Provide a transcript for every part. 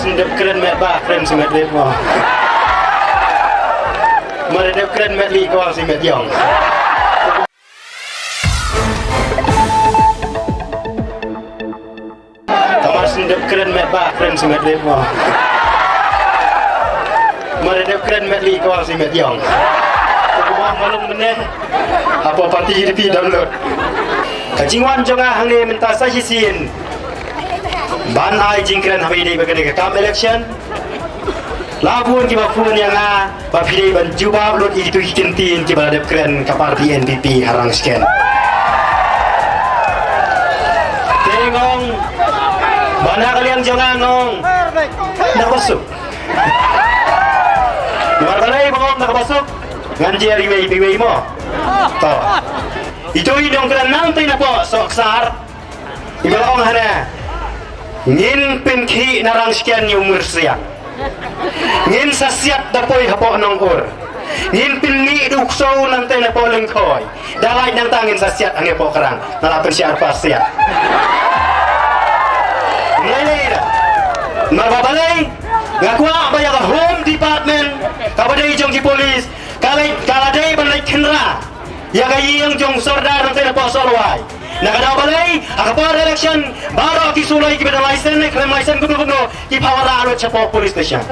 Sendep keren mek bah keren semet lep mo. Meredep keren mek li kau semet yong. Kamar sendep keren mek bah keren semet lep mo. Meredep keren mek li kau semet yong. Kumang malum meneh. Apa parti UDP download. Kajingwan jonga hangne minta sajisin. Ban ai jingkran hamidi bagade kam election labun ki bapun yang bapide ban jubab lot itu hikintin ki baladep keren ka parti NPP harang sken tengong bana kalian jangan nong nak masuk luar balai bangong nak masuk nganji riwei mo to itu idong keren nanti na po soksar ibalong hana ngin pinki narang sekian umur siang ngin sasiat dapoy hapo nongkur ngin pinni dukso nanti napo lengkoy dalay nang tangin sasiat ang ipo kerang nalapan siya arpas siya ngayon marbabalay ngakwa ba yung home department kabaday jong ki polis kaladay banay kenra yagay yung jong sordar nanti napo solway nakadaw balay akapar election baru kisulay kibeda license krem license kuno ki pawara alot sa police station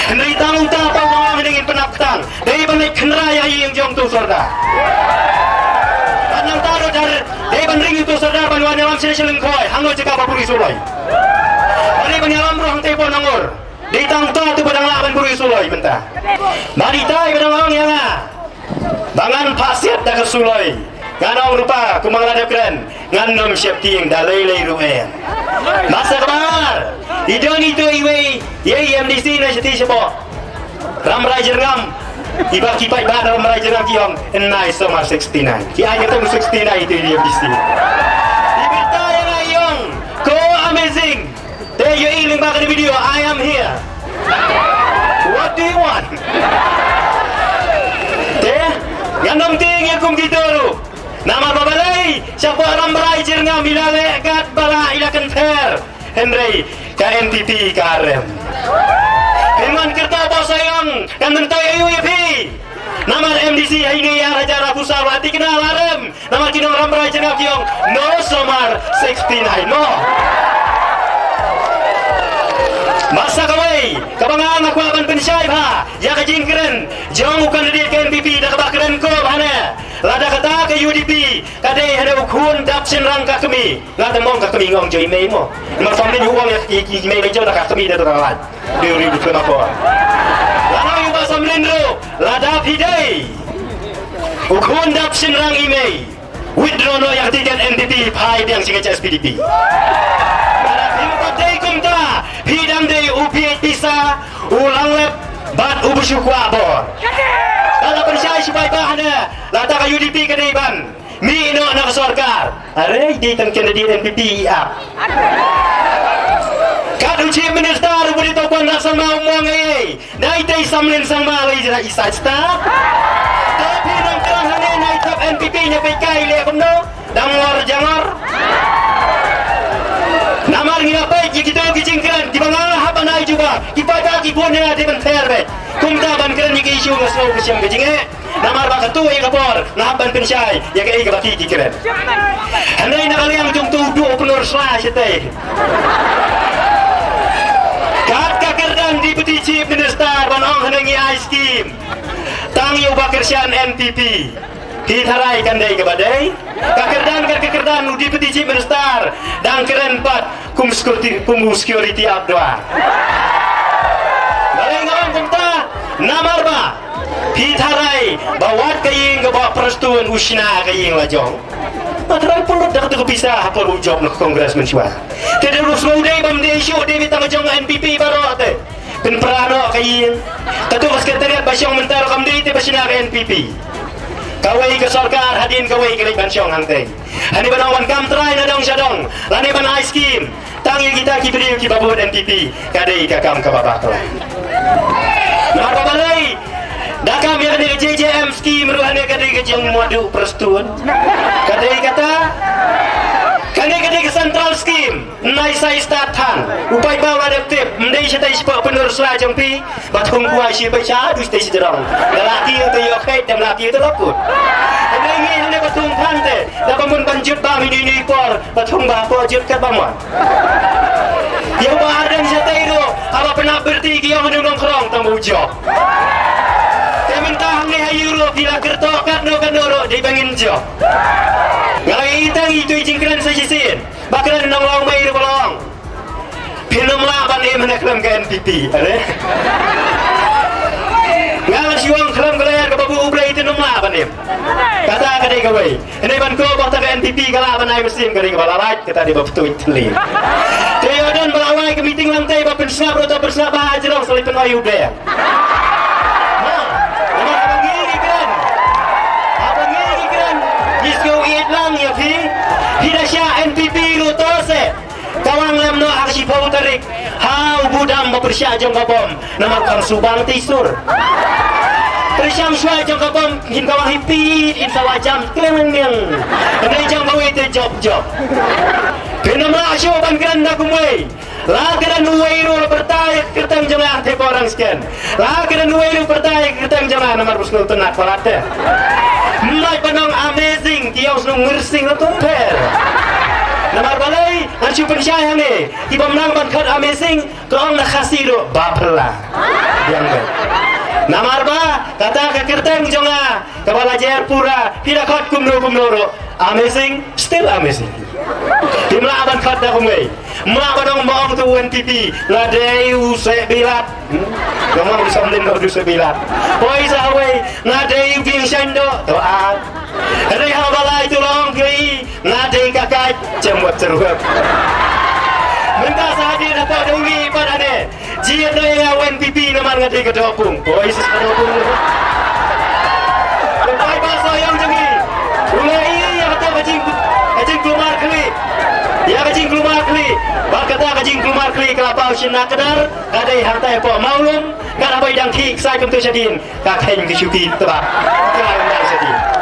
hindi tangong ta pa mga hiningin panaptang dahil banay kenra yung jong tu sorda at nang taro dar dahil banring itu sorda banwan yalam sila silang koy hangod sa kapapuri sulay dahil banyalam rohang tepo nangor dahil tangong ta ito badang laban puri sulay benta marita ibadang lang yang bangan pasiat da sulay nganong rupa kumangaladap keren nganom siap tiing dalay-lay ruhen masa kemar idon itu iwe ye MDC na siya po ramray jerngam iba kipay ba na ramray jerngam kiyong enay summer 69 kaya itong 69 itu di MDC ibita yung ayong ko amazing te yung iling baka di video I am here what do you want te nganom tiing yung kumgitoro nama babalay siapa orang berajar ngam ilale kat bala ilakan ter Henry KNPP karem Keman kerta bos sayang kan tentoy UEP nama MDC ini ya raja rapusar hati kenal arem nama kino orang berajar ngam kiong no somar 69 no masa kawai kabangan aku akan pensyai ha ya kajingkeren jong ukan di KNPP dah kebakeren ko bana lada kata ke UDP kadai ada ukun dapsin rangka kami lada mong ka kami ngong joy mo ma family uang ya ki mei jo dak kami dah teralan di ribu apa lada yung ba samlin ro lada pidai ukun dapsin rang email withdraw no yang tiket NPP pai yang singa SPDP kumta hidang day upiat pisa ulang lep bat ubusuk wabor kalau percaya supaya bahana lata ka UDP kadaiban mino na kasorkar are di tang candidate NPP up kadu chief minister bulito kon rasal mau ngay naitay samlin sang malay jira isa staff tapi nang kerahane naitap NPP nya pekay le kumno dangor jangor namar ngapay kita gijingkan di bangala haba na juga ipada kibon na di banterbe kumda ban kran ni isu ngaslo kusyang gijinge namar ba katu yang kapor na haban pensyai ya kay gabati kikren hanay na kaliang tung tudo penur slash ite kat kakerdan deputy chief minister banong hanangi ice scheme tang yu bakersyan NPP ditharai kandai kebadai kakerdan deputy chief minister dan keren pat kum security abdoa balengong kumta namar ba ditharai bawat kaying gawa perstuan usna kaying lajong matrai pulot dak tu bisa hapor ujob nak congressman siwa tede rus muday bam de show de bitang jong NPP baro ate pen prano kaying tatu sekretariat basyong mentar kam de te basina NPP kawai ke sarkar hadin kawai ke ban syong hangteng hani banawan kam try na dong syadong lani ban ice scheme tangi kita ki beriu ki babot NPP kadai ka kam ka babakla nah babalai dakam yang ni JJM scheme ruhane kadai ke jeng madu perstun kadai kata Kani ke central scheme nai sai start than upai bawa adaptif mendai setai sepak penurus lah jampi batung kuai si baca dus tei sederong laki itu yo kai dan laki itu laput ada ini batung than te da bangun banjut ba ini por batung ba po jut ka bamon yo ba dan setai do apa pernah berti ki yang nong krong tamu jo minta hang ni euro bila kerto kat no kanoro di bangin jo ngai itang itu jingkran sajisin bakalan nang long mai ru bolong pinum la ban e mana kelam ke NPP are ngal siwang kelam gelayar ke babu ublai itu num la ban e kata ka dei kawai ini ban ko bota ke NPP kala ban ai mesin ka dei balaraj kata di babu tuit teli teodan balawai ke meeting lantai ba pensap ro ta pensap ba ajrong selipen ayu de ya fi hidasya NPP lu tose kawang lem no aksi pau tarik hau budam bersya jong kabom nama kang subang tisur Persiang suai jong kabom hin kawang hipit in sawajam klemeng yang ndai jong bawi te job penama asyo ban ganda kumai la kira nuwai ru bertai kertang jemaah te orang sekian la kira nuwai ru bertai kertang jemaah nomor busnul tenak palate mulai penong amazing dia harus ngersing atau per nomor balai ancu percaya ni tiba menang bankat amazing kau nak kasih do bapela yang ber nomor ba kata ke kertang jonga kepala Jayapura tidak kot kumno amazing still amazing timlah aban kat dah kumai mak badong baong tu NPP ngadai usai bilat kamu bisa melindung usai bilat poi sahwe ngadai bingshan do doa ada hal balai tu long kiri ngadai kakak jembat serup minta sahaja dapat dungi pada ne jia do ya NPP nama ngadai kedopung poi sesedopung poi bahasa yang jengi ulai iya atau kacing keluar kali ya kacing keluar kali bakata kacing keluar kali kelapa usina kedar kadai harta po maulum kada bai dang ki sai kum tu sadin ka khen ki chuki teba kelai dang sadin